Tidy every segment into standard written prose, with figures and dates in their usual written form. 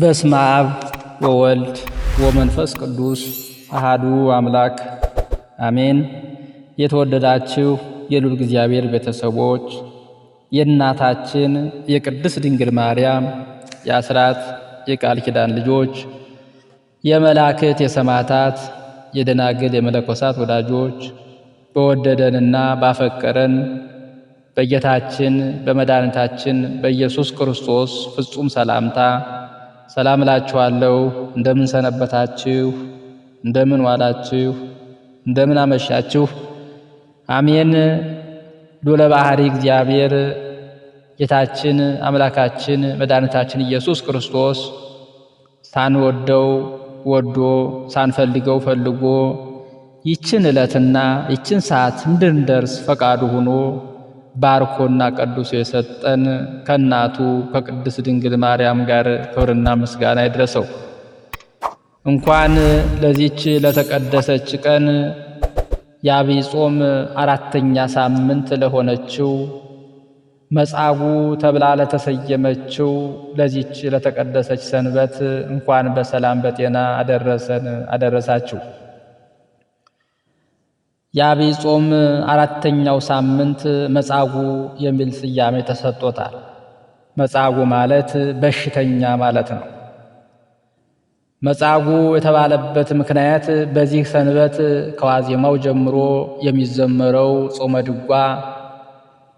በስመ አብ ወወልድ ወመንፈስ ቅዱስ አሃዱ አምላክ አሜን። የተወደዳችሁ የልዑል እግዚአብሔር ቤተሰቦች የእናታችን የቅድስት ድንግል ማርያም የአስራት የቃል ኪዳን ልጆች የመላእክት የሰማዕታት የደናግል የመነኮሳት ወዳጆች በወደደንና ባፈቀረን በጌታችን በመድኃኒታችን በኢየሱስ ክርስቶስ ፍጹም ሰላምታ ሰላም እላችኋለሁ። እንደምን ሰነበታችሁ? እንደምን ዋላችሁ? እንደምን አመሻችሁ? አሜን። ሎለ ባሕሪ እግዚአብሔር ጌታችን አምላካችን መድኃኒታችን ኢየሱስ ክርስቶስ ሳንወደው ወዶ ሳንፈልገው ፈልጎ ይችን ዕለትና ይችን ሰዓት እንድንደርስ ፈቃዱ ሆኖ ባርኮና ቀድሶ የሰጠን ከእናቱ ከቅድስት ድንግል ማርያም ጋር ክብርና ምስጋና ይድረሰው። እንኳን ለዚች ለተቀደሰች ቀን የዐቢይ ጾም አራተኛ ሳምንት ለሆነችው መጻጉዕ ተብላ ለተሰየመችው ለዚች ለተቀደሰች ሰንበት እንኳን በሰላም በጤና አደረሰን አደረሳችሁ። የዐቢይ ጾም አራተኛው ሳምንት መጻጉዕ የሚል ስያሜ ተሰጥቶታል። መጻጉዕ ማለት በሽተኛ ማለት ነው። መጻጉዕ የተባለበት ምክንያት በዚህ ሰንበት ከዋዜማው ጀምሮ የሚዘመረው ጾመ ድጓ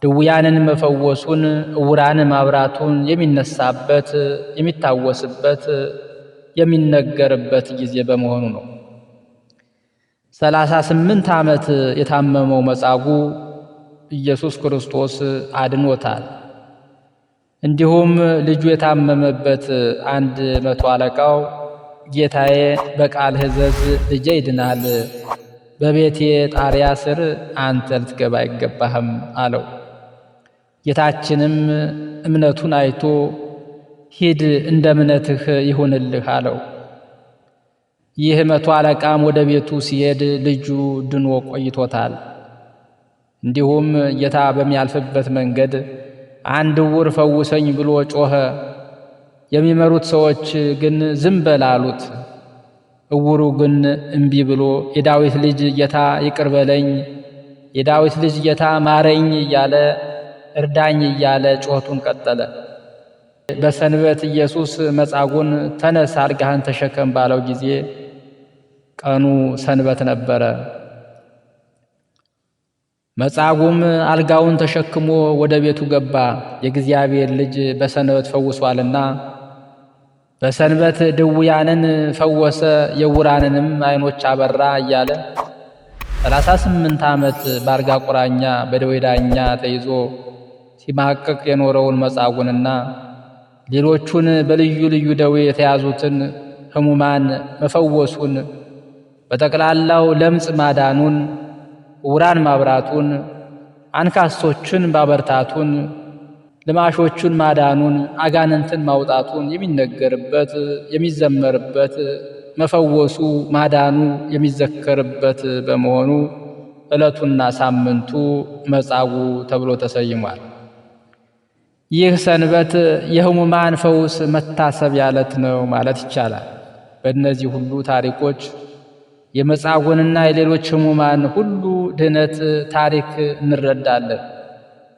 ድውያንን መፈወሱን፣ ዕውራን ማብራቱን የሚነሳበት የሚታወስበት የሚነገርበት ጊዜ በመሆኑ ነው። 38 ዓመት የታመመው መጻጉዕ ኢየሱስ ክርስቶስ አድኖታል። እንዲሁም ልጁ የታመመበት አንድ መቶ አለቃው ጌታዬ በቃልህ እዘዝ ልጄ ይድናል፣ በቤቴ ጣሪያ ስር አንተ ልትገባ አይገባህም አለው። ጌታችንም እምነቱን አይቶ ሂድ እንደ እምነትህ ይሁንልህ አለው። ይህ መቶ አለቃም ወደ ቤቱ ሲሄድ ልጁ ድኖ ቆይቶታል። እንዲሁም ጌታ በሚያልፍበት መንገድ አንድ ዕውር ፈውሰኝ ብሎ ጮኸ። የሚመሩት ሰዎች ግን ዝም በል አሉት። ዕውሩ ግን እምቢ ብሎ የዳዊት ልጅ ጌታ ይቅር በለኝ፣ የዳዊት ልጅ ጌታ ማረኝ እያለ እርዳኝ እያለ ጮኸቱን ቀጠለ። በሰንበት ኢየሱስ መጻጉዕን ተነስ አልጋህን ተሸከም ባለው ጊዜ ቀኑ ሰንበት ነበረ። መጻጉዕም አልጋውን ተሸክሞ ወደ ቤቱ ገባ። የእግዚአብሔር ልጅ በሰንበት ፈውሷልና በሰንበት ድውያንን ፈወሰ፣ የዕውራንንም ዓይኖች አበራ እያለ 38 ዓመት በአልጋ ቁራኛ በደዌ ዳኛ ተይዞ ሲማቅቅ የኖረውን መጻጉዕንና ሌሎቹን በልዩ ልዩ ደዌ የተያዙትን ሕሙማን መፈወሱን፣ በጠቅላላው ለምጽ ማዳኑን፣ ዕውራን ማብራቱን፣ አንካሶችን ማበርታቱን፣ ልማሾቹን ማዳኑን፣ አጋንንትን ማውጣቱን የሚነገርበት የሚዘመርበት፣ መፈወሱ ማዳኑ የሚዘከርበት በመሆኑ ዕለቱና ሳምንቱ መጻጉዕ ተብሎ ተሰይሟል። ይህ ሰንበት የሕሙማን ፈውስ መታሰቢያ ዕለት ነው ማለት ይቻላል። በእነዚህ ሁሉ ታሪኮች የመጻጉዕንና የሌሎች ሕሙማን ሁሉ ድኅነት ታሪክ እንረዳለን።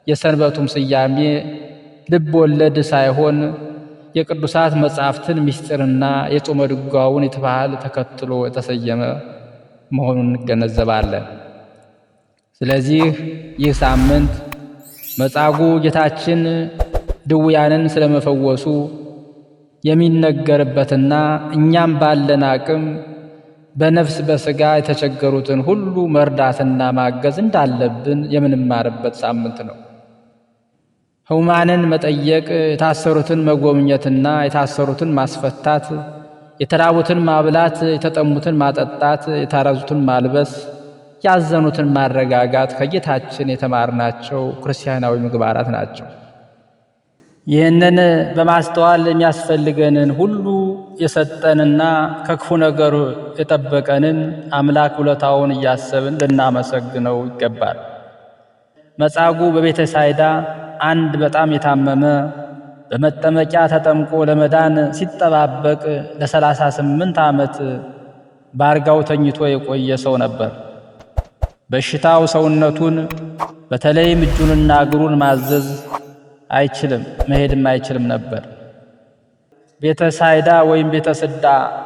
የሰንበቱም ስያሜ ልብ ወለድ ሳይሆን የቅዱሳት መጻሕፍትን ምስጢርና የጾመ ድጓውን ባህል ተከትሎ የተሰየመ መሆኑን እንገነዘባለን። ስለዚህ ይህ ሳምንት መጻጉዕ ጌታችን ድውያንን ስለመፈወሱ የሚነገርበትና እኛም ባለን አቅም በነፍስ በሥጋ የተቸገሩትን ሁሉ መርዳትና ማገዝ እንዳለብን የምንማርበት ሳምንት ነው። ሕሙማንን መጠየቅ፣ የታሰሩትን መጎብኘትና የታሰሩትን ማስፈታት፣ የተራቡትን ማብላት፣ የተጠሙትን ማጠጣት፣ የታረዙትን ማልበስ፣ ያዘኑትን ማረጋጋት ከጌታችን የተማርናቸው ክርስቲያናዊ ምግባራት ናቸው። ይህንን በማስተዋል የሚያስፈልገንን ሁሉ የሰጠንና ከክፉ ነገር የጠበቀንን አምላክ ውለታውን እያሰብን ልናመሰግነው ይገባል። መጻጉዕ በቤተ ሳይዳ አንድ በጣም የታመመ በመጠመቂያ ተጠምቆ ለመዳን ሲጠባበቅ ለ38 ዓመት በአልጋው ተኝቶ የቆየ ሰው ነበር። በሽታው ሰውነቱን በተለይም እጁንና እግሩን ማዘዝ አይችልም፣ መሄድም አይችልም ነበር። ቤተ ሳይዳ ወይም ቤተ ስዳ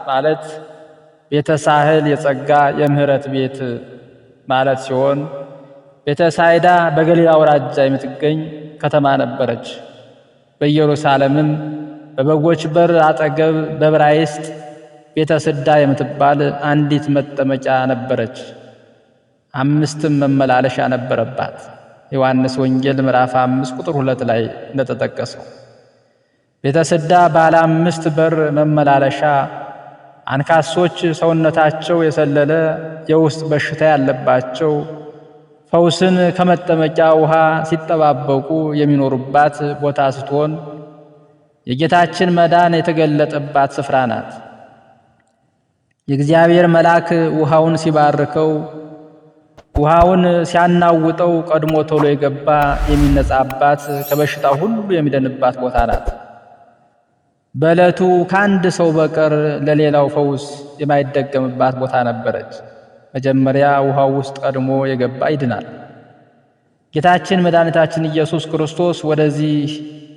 ማለት ቤተ ሳህል የጸጋ የምህረት ቤት ማለት ሲሆን ቤተ ሳይዳ በገሊላ አውራጃ የምትገኝ ከተማ ነበረች። በኢየሩሳሌምም በበጎች በር አጠገብ በዕብራይስጥ ቤተ ስዳ የምትባል አንዲት መጠመቂያ ነበረች። 5 መመላለሻ ነበረባት። ዮሐንስ ወንጌል ምዕራፍ 5 ቁጥር 2 ላይ እንደተጠቀሰው ቤተ ስዳ ባለ 5 በር መመላለሻ አንካሶች፣ ሰውነታቸው የሰለለ፣ የውስጥ በሽታ ያለባቸው ፈውስን ከመጠመቂያ ውሃ ሲጠባበቁ የሚኖሩባት ቦታ ስትሆን የጌታችን መዳን የተገለጠባት ስፍራ ናት። የእግዚአብሔር መልአክ ውሃውን ሲባርከው፣ ውሃውን ሲያናውጠው ቀድሞ ቶሎ የገባ የሚነጻባት፣ ከበሽታው ሁሉ የሚድንባት ቦታ ናት። በዕለቱ ከአንድ ሰው በቀር ለሌላው ፈውስ የማይደገምባት ቦታ ነበረች። መጀመሪያ ውሃው ውስጥ ቀድሞ የገባ ይድናል። ጌታችን መድኃኒታችን ኢየሱስ ክርስቶስ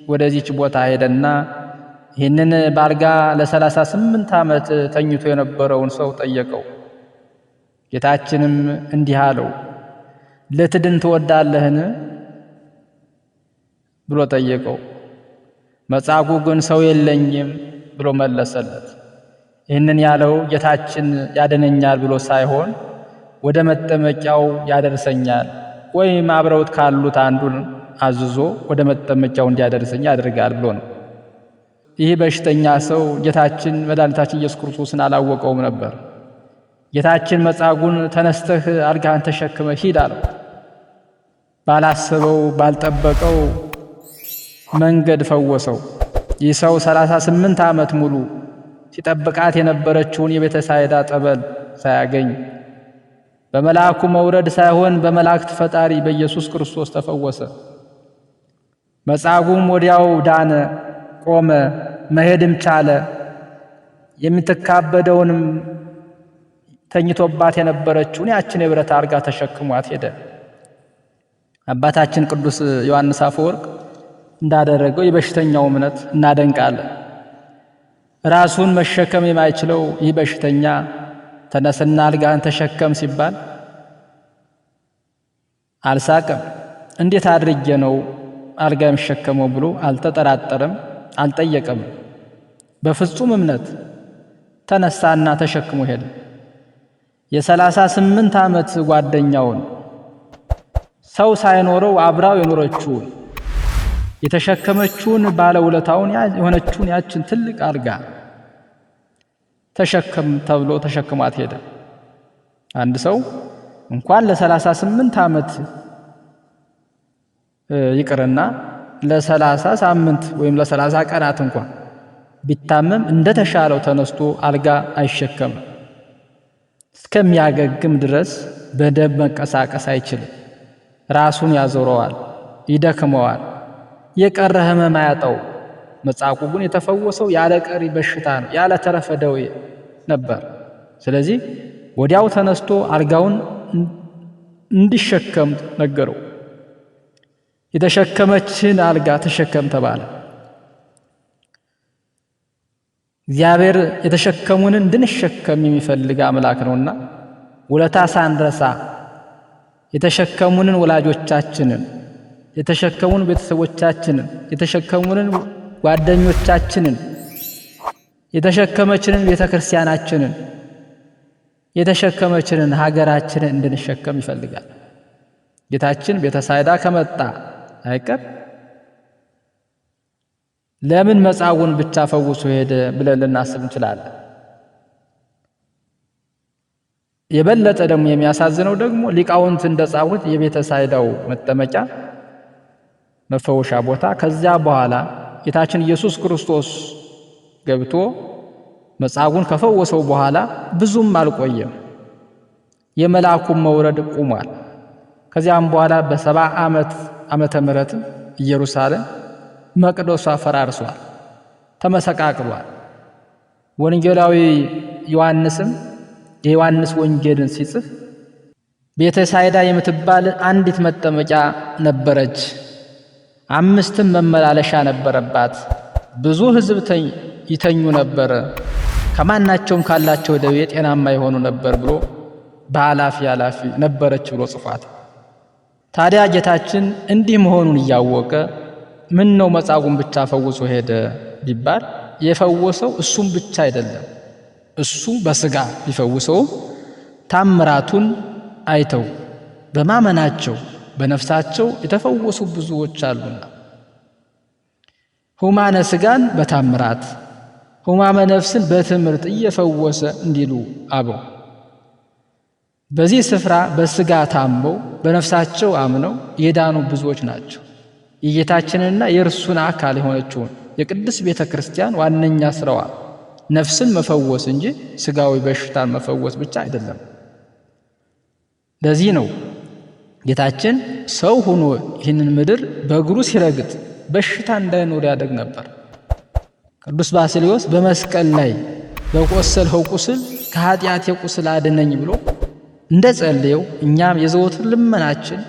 ወደዚች ቦታ ሄደና ይህንን በአልጋ ለ38 ዓመት ተኝቶ የነበረውን ሰው ጠየቀው። ጌታችንም እንዲህ አለው፣ ልትድን ትወዳለህን ብሎ ጠየቀው። መጻጉዕ ግን ሰው የለኝም ብሎ መለሰለት። ይህንን ያለው ጌታችን ያድነኛል ብሎ ሳይሆን ወደ መጠመቂያው ያደርሰኛል ወይም አብረውት ካሉት አንዱን አዝዞ ወደ መጠመቂያው እንዲያደርሰኝ ያደርጋል ብሎ ነው። ይህ በሽተኛ ሰው ጌታችን መድኃኒታችን ኢየሱስ ክርስቶስን አላወቀውም ነበር። ጌታችን መጻጉዕን ተነስተህ አልጋህን ተሸክመህ ሂድ አለው። ባላሰበው ባልጠበቀው መንገድ ፈወሰው። ይህ ሰው 38 ዓመት ሙሉ ሲጠብቃት የነበረችውን የቤተ ሳይዳ ጠበል ሳያገኝ በመልአኩ መውረድ ሳይሆን በመላእክት ፈጣሪ በኢየሱስ ክርስቶስ ተፈወሰ። መጻጉዕም ወዲያው ዳነ፣ ቆመ፣ መሄድም ቻለ። የምትካበደውንም ተኝቶባት የነበረችውን ያችን የብረት አልጋ ተሸክሟት ሄደ። አባታችን ቅዱስ ዮሐንስ አፈወርቅ እንዳደረገው የበሽተኛው እምነት እናደንቃለን። ራሱን መሸከም የማይችለው ይህ በሽተኛ ተነስና አልጋህን ተሸከም ሲባል አልሳቀም። እንዴት አድርጌ ነው አልጋ የሚሸከመው ብሎ አልተጠራጠረም፣ አልጠየቀም። በፍጹም እምነት ተነሳና ተሸክሞ ሄደ። የ38 ዓመት ጓደኛውን ሰው ሳይኖረው አብራው የኖረችውን የተሸከመችውን ባለውለታውን የሆነችውን ያችን ትልቅ አልጋ ተሸከም ተብሎ ተሸክሟት ሄደ። አንድ ሰው እንኳን ለ38 ዓመት ይቅርና ለ30 ሳምንት ወይም ለ30 ቀናት እንኳን ቢታመም እንደተሻለው ተነስቶ አልጋ አይሸከምም። እስከሚያገግም ድረስ በደንብ መንቀሳቀስ አይችልም። ራሱን ያዞረዋል፣ ይደክመዋል፣ የቀረ ህመም አያጣው። መጻጉዕ ግን የተፈወሰው ያለ ቀሪ በሽታ ነው፣ ያለ ተረፈ ደዌ ነበር። ስለዚህ ወዲያው ተነስቶ አልጋውን እንዲሸከም ነገረው። የተሸከመችን አልጋ ተሸከም ተባለ። እግዚአብሔር የተሸከሙንን እንድንሸከም የሚፈልግ አምላክ ነውና ውለታ ሳንረሳ የተሸከሙንን ወላጆቻችንን፣ የተሸከሙን ቤተሰቦቻችንን፣ የተሸከሙንን ጓደኞቻችንን፣ የተሸከመችንን ቤተክርስቲያናችንን፣ የተሸከመችንን ሀገራችንን እንድንሸከም ይፈልጋል። ጌታችን ቤተ ሳይዳ ከመጣ አይቀር ለምን መጻጉዕን ብቻ ፈውሶ ሄደ ብለን ልናስብ እንችላለን። የበለጠ ደግሞ የሚያሳዝነው ደግሞ ሊቃውንት እንደጻፉት የቤተ ሳይዳው መጠመቂያ መፈወሻ ቦታ ከዚያ በኋላ ጌታችን ኢየሱስ ክርስቶስ ገብቶ መጻጉዕን ከፈወሰው በኋላ ብዙም አልቆየም። የመልአኩም መውረድ ቆሟል። ከዚያም በኋላ በ70 ዓመተ ምህረት ኢየሩሳሌም መቅደሱ ፈራርሷል፣ ተመሰቃቅሏል። ወንጌላዊ ዮሐንስም የዮሐንስ ወንጌልን ሲጽፍ ቤተሳይዳ የምትባል አንዲት መጠመቂያ ነበረች፣ 5 መመላለሻ ነበረባት፣ ብዙ ሕዝብ ይተኙ ነበር፣ ከማናቸውም ካላቸው ደዌ ጤናማ የሆኑ ነበር ብሎ በኃላፊ ነበረች ብሎ ጽፏት። ታዲያ ጌታችን እንዲህ መሆኑን እያወቀ ምን ነው መጻጉዕን ብቻ ፈውሶ ሄደ ቢባል የፈወሰው እሱም ብቻ አይደለም። እሱ በሥጋ ቢፈውሰውም ታምራቱን አይተው በማመናቸው በነፍሳቸው የተፈወሱ ብዙዎች አሉና ሕሙማነ ሥጋን በታምራት ሕሙማነ ነፍስን በትምህርት እየፈወሰ እንዲሉ አበው በዚህ ስፍራ በሥጋ ታመው በነፍሳቸው አምነው የዳኑ ብዙዎች ናቸው። የጌታችንና የእርሱን አካል የሆነችውን የቅድስት ቤተ ክርስቲያን ዋነኛ ስራዋ ነፍስን መፈወስ እንጂ ሥጋዊ በሽታን መፈወስ ብቻ አይደለም። ለዚህ ነው ጌታችን ሰው ሆኖ ይህንን ምድር በእግሩ ሲረግጥ በሽታ እንዳይኖር ያደርግ ነበር። ቅዱስ ባስልዮስ በመስቀል ላይ በቆሰልኸው ቁስል ከኃጢአቴ ቁስል አድነኝ ብሎ እንደ ጸለየው እኛም የዘወትር ልመናችን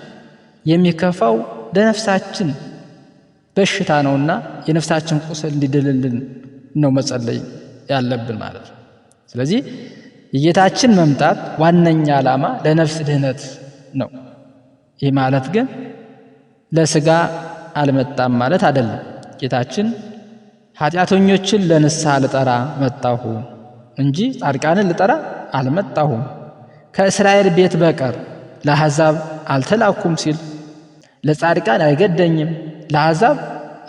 የሚከፋው ለነፍሳችን በሽታ ነውና የነፍሳችን ቁስል እንዲድልልን ነው መጸለይ ያለብን ማለት ነው። ስለዚህ የጌታችን መምጣት ዋነኛ ዓላማ ለነፍስ ድህነት ነው። ይህ ማለት ግን ለሥጋ አልመጣም ማለት አይደለም። ጌታችን ኃጢአተኞችን ለንስሐ ልጠራ መጣሁ እንጂ ጻድቃንን ልጠራ አልመጣሁም፣ ከእስራኤል ቤት በቀር ለአሕዛብ አልተላኩም ሲል ለጻድቃን አይገደኝም ለአሕዛብ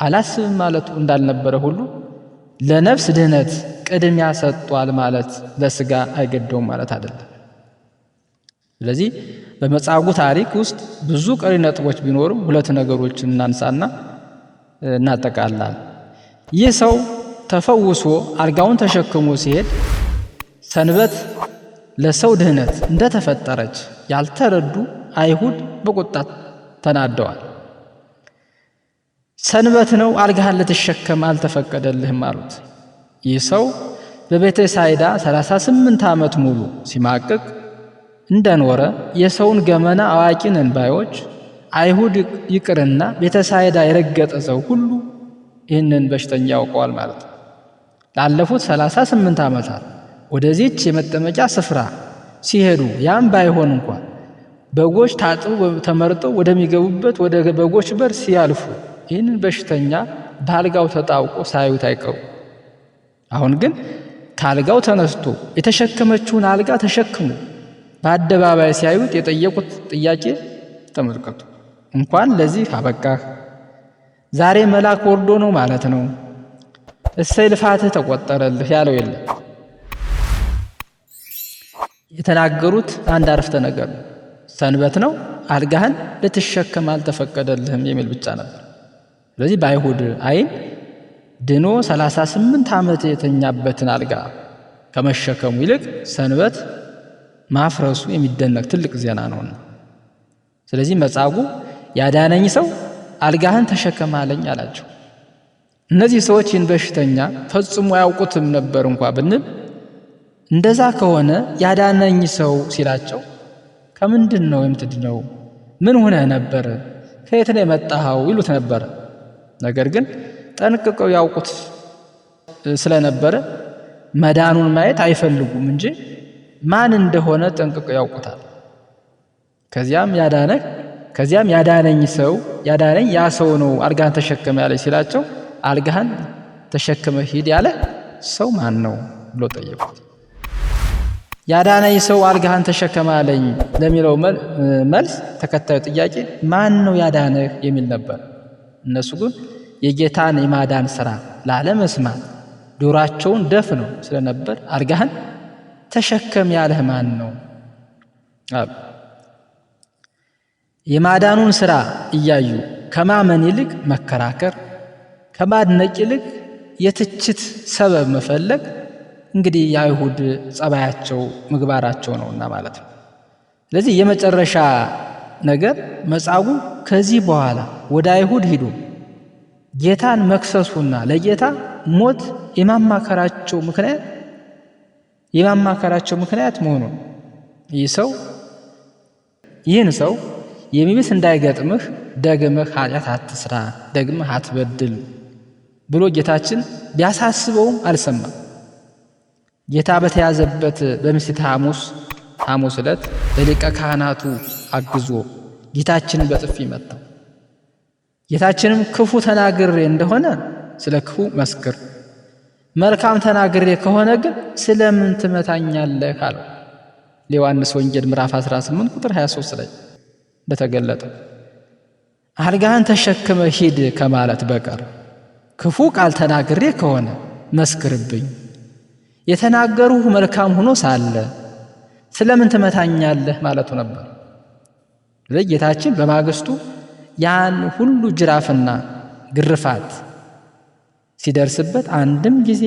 አላስብም ማለቱ እንዳልነበረ ሁሉ ለነፍስ ድህነት ቅድሚያ ሰጥቷል ማለት ለሥጋ አይገደውም ማለት አይደለም። ስለዚህ በመጻጉዕ ታሪክ ውስጥ ብዙ ቀሪ ነጥቦች ቢኖሩም 2 ነገሮችን እናንሳና እናጠቃላለን። ይህ ሰው ተፈውሶ አልጋውን ተሸክሞ ሲሄድ ሰንበት ለሰው ድህነት እንደተፈጠረች ያልተረዱ አይሁድ በቁጣት ተናደዋል። ሰንበት ነው አልጋህን ልትሸከም አልተፈቀደልህም አሉት። ይህ ሰው በቤተ ሳይዳ 38 ዓመት ሙሉ ሲማቅቅ እንደኖረ የሰውን ገመና አዋቂ ነን ባዮች አይሁድ ይቅርና ቤተ ሳይዳ የረገጠ ሰው ሁሉ ይህንን በሽተኛ ያውቀዋል ማለት ነው። ላለፉት 38 ዓመታት ወደዚች የመጠመቂያ ስፍራ ሲሄዱ ያም ባይሆን እንኳን በጎች ታጥበው ተመርጠው ወደሚገቡበት ወደ በጎች በር ሲያልፉ ይህንን በሽተኛ በአልጋው ተጣብቆ ሳዩት አይቀሩ። አሁን ግን ከአልጋው ተነስቶ የተሸከመችውን አልጋ ተሸክሞ በአደባባይ ሲያዩት የጠየቁት ጥያቄ ተመልከቱ። እንኳን ለዚህ አበቃህ፣ ዛሬ መልአክ ወርዶ ነው ማለት ነው፣ እሰይ ልፋትህ ተቆጠረልህ ያለው የለም። የተናገሩት አንድ አረፍተ ነገር ነው። ሰንበት ነው አልጋህን ልትሸከም አልተፈቀደልህም የሚል ብቻ ነበር። ስለዚህ በአይሁድ አይን ድኖ 38 ዓመት የተኛበትን አልጋ ከመሸከሙ ይልቅ ሰንበት ማፍረሱ የሚደነቅ ትልቅ ዜና ነውና፣ ስለዚህ መጻጉዕ ያዳነኝ ሰው አልጋህን ተሸከም አለኝ አላቸው። እነዚህ ሰዎች ይህን በሽተኛ ፈጽሞ አያውቁትም ነበር እንኳ ብንል፣ እንደዛ ከሆነ ያዳነኝ ሰው ሲላቸው ከምንድን ነው የምትድነው? ምን ሆነህ ነበር? ከየት ነው የመጣኸው? ይሉት ነበር። ነገር ግን ጠንቅቀው ያውቁት ስለነበረ መዳኑን ማየት አይፈልጉም እንጂ ማን እንደሆነ ጠንቅቀው ያውቁታል። ከዚያም ያዳነኝ ሰው ያዳነኝ ያ ሰው ነው አልጋህን ተሸከመ ያለ ሲላቸው አልጋህን ተሸክመ ሂድ ያለ ሰው ማን ነው ብሎ ጠየቁት። ያዳነኝ ሰው አልጋህን ተሸከመ አለኝ ለሚለው መልስ ተከታዩ ጥያቄ ማን ነው ያዳነህ የሚል ነበር። እነሱ ግን የጌታን የማዳን ሥራ ላለመስማት ጆሯቸውን ደፍነው ስለነበር አልጋህን ተሸከም ያለህ ማን ነው አሉ። የማዳኑን ሥራ እያዩ ከማመን ይልቅ መከራከር፣ ከማድነቅ ይልቅ የትችት ሰበብ መፈለግ እንግዲህ የአይሁድ ጸባያቸው ምግባራቸው ነውና ማለት ነው። ስለዚህ የመጨረሻ ነገር መጻጉዕ ከዚህ በኋላ ወደ አይሁድ ሂዶ ጌታን መክሰሱና ለጌታ ሞት የማማከራቸው ምክንያት መሆኑን ይህን ሰው የሚብስ እንዳይገጥምህ ደግመህ ኃጢአት አትስራ፣ ደግመህ አትበድል ብሎ ጌታችን ቢያሳስበውም አልሰማም። ጌታ በተያዘበት በምስጢረ ሐሙስ ዕለት ለሊቀ ካህናቱ አግዞ ጌታችንን በጥፊ መታው። ጌታችንም ክፉ ተናግሬ እንደሆነ ስለ ክፉ መስክር፣ መልካም ተናግሬ ከሆነ ግን ስለምን ትመታኛለህ አለው። ዮሐንስ ወንጌል ምዕራፍ 18 ቁጥር 23 ላይ እንደተገለጠው አልጋህን ተሸክመ ሂድ ከማለት በቀር ክፉ ቃል ተናግሬ ከሆነ መስክርብኝ፣ የተናገሩህ መልካም ሆኖ ሳለ ስለምን ትመታኛለህ ማለቱ ነበር። ስለዚህ ጌታችን በማግስቱ ያን ሁሉ ጅራፍና ግርፋት ሲደርስበት አንድም ጊዜ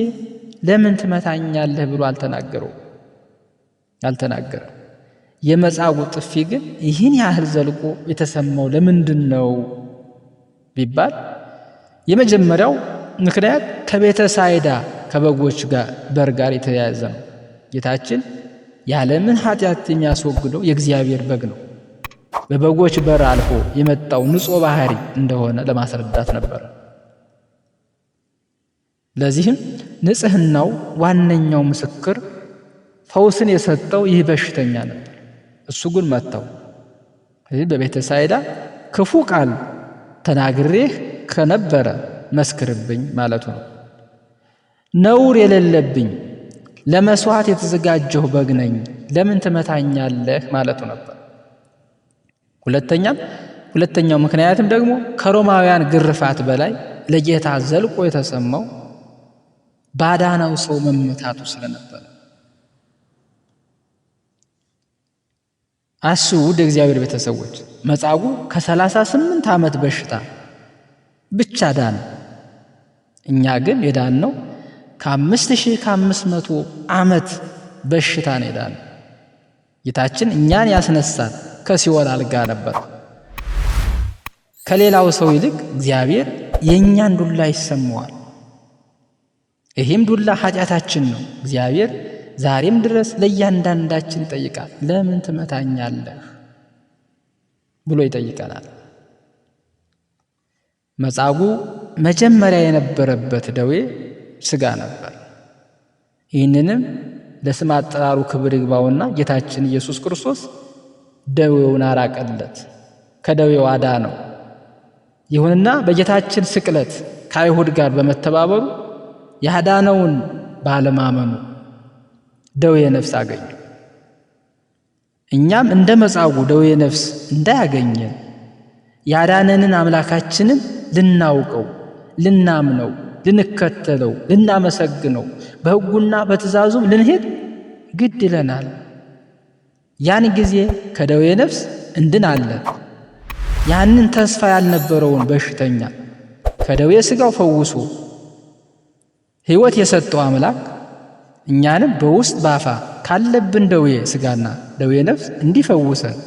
ለምን ትመታኛለህ ብሎ አልተናገረው። የመጻጉዕ ጥፊ ግን ይህን ያህል ዘልቆ የተሰማው ለምንድን ነው ቢባል የመጀመሪያው ምክንያት ከቤተ ሳይዳ ከበጎች በር ጋር የተያያዘ ነው። ጌታችን ያለምን ኃጢአት የሚያስወግደው የእግዚአብሔር በግ ነው። በበጎች በር አልፎ የመጣው ንጹሕ ባህሪ እንደሆነ ለማስረዳት ነበር። ለዚህም ንጽሕናው ዋነኛው ምስክር ፈውስን የሰጠው ይህ በሽተኛ ነበር። እሱ ግን መታው። ስለዚህ በቤተ ሳይዳ ክፉ ቃል ተናግሬህ ከነበረ መስክርብኝ ማለቱ ነው። ነውር የሌለብኝ ለመስዋዕት የተዘጋጀሁ በግ ነኝ፣ ለምን ትመታኛለህ ማለቱ ነበር። ሁለተኛው ምክንያትም ደግሞ ከሮማውያን ግርፋት በላይ ለጌታ ዘልቆ የተሰማው ባዳነው ሰው መመታቱ ስለነበር። አስቡ ውድ እግዚአብሔር ቤተሰቦች፣ መጻጉዕ ከ38 ዓመት በሽታ ብቻ ዳነ። እኛ ግን የዳነው ከ5500 ዓመት በሽታ ነው የዳነው። ጌታችን እኛን ያስነሳን ከሲኦል አልጋ ነበር። ከሌላው ሰው ይልቅ እግዚአብሔር የእኛን ዱላ ይሰማዋል። ይህም ዱላ ኃጢአታችን ነው። እግዚአብሔር ዛሬም ድረስ ለእያንዳንዳችን ይጠይቃል። ለምን ትመታኛለህ ብሎ ይጠይቀናል። መጻጉዕ መጀመሪያ የነበረበት ደዌ ሥጋ ነበር። ይህንንም ለስም አጠራሩ ክብር ይግባውና ጌታችን ኢየሱስ ክርስቶስ ደዌውን አራቀለት፣ ከደዌው አዳነው። ይሁንና በጌታችን ስቅለት ከአይሁድ ጋር በመተባበሩ ያዳነውን ባለማመኑ ደዌ ነፍስ አገኘ። እኛም እንደ መጻጉዕ ደዌ ነፍስ እንዳያገኘን ያዳነንን አምላካችንን ልናውቀው፣ ልናምነው፣ ልንከተለው፣ ልናመሰግነው፣ በሕጉና በትእዛዙም ልንሄድ ግድ ይለናል። ያን ጊዜ ከደዌ ነፍስ እንድናለን። ያንን ተስፋ ያልነበረውን በሽተኛ ከደዌ ሥጋው ፈውሶ ሕይወት የሰጠው አምላክ እኛንም በውስጥ ባፋ ካለብን ደዌ ሥጋና ደዌ ነፍስ እንዲፈውሰን፣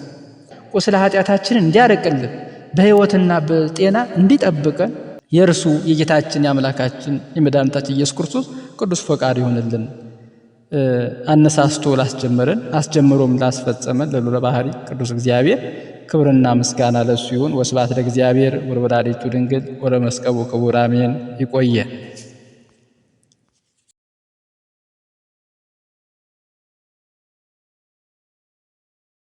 ቁስለ ኃጢአታችንን እንዲያርቅልን፣ በሕይወትና በጤና እንዲጠብቀን የእርሱ የጌታችን የአምላካችን የመድኃኒታችን ኢየሱስ ክርስቶስ ቅዱስ ፈቃድ ይሆንልን። አነሳስቶ ላስጀመረን አስጀምሮም ላስፈጸመን ለልዑለ ባሕርይ ቅዱስ እግዚአብሔር ክብርና ምስጋና ለእሱ ይሁን። ወስብሐት ለእግዚአብሔር ወለወላዲቱ ድንግል ወለመስቀሉ ክቡር አሜን። ይቆየን።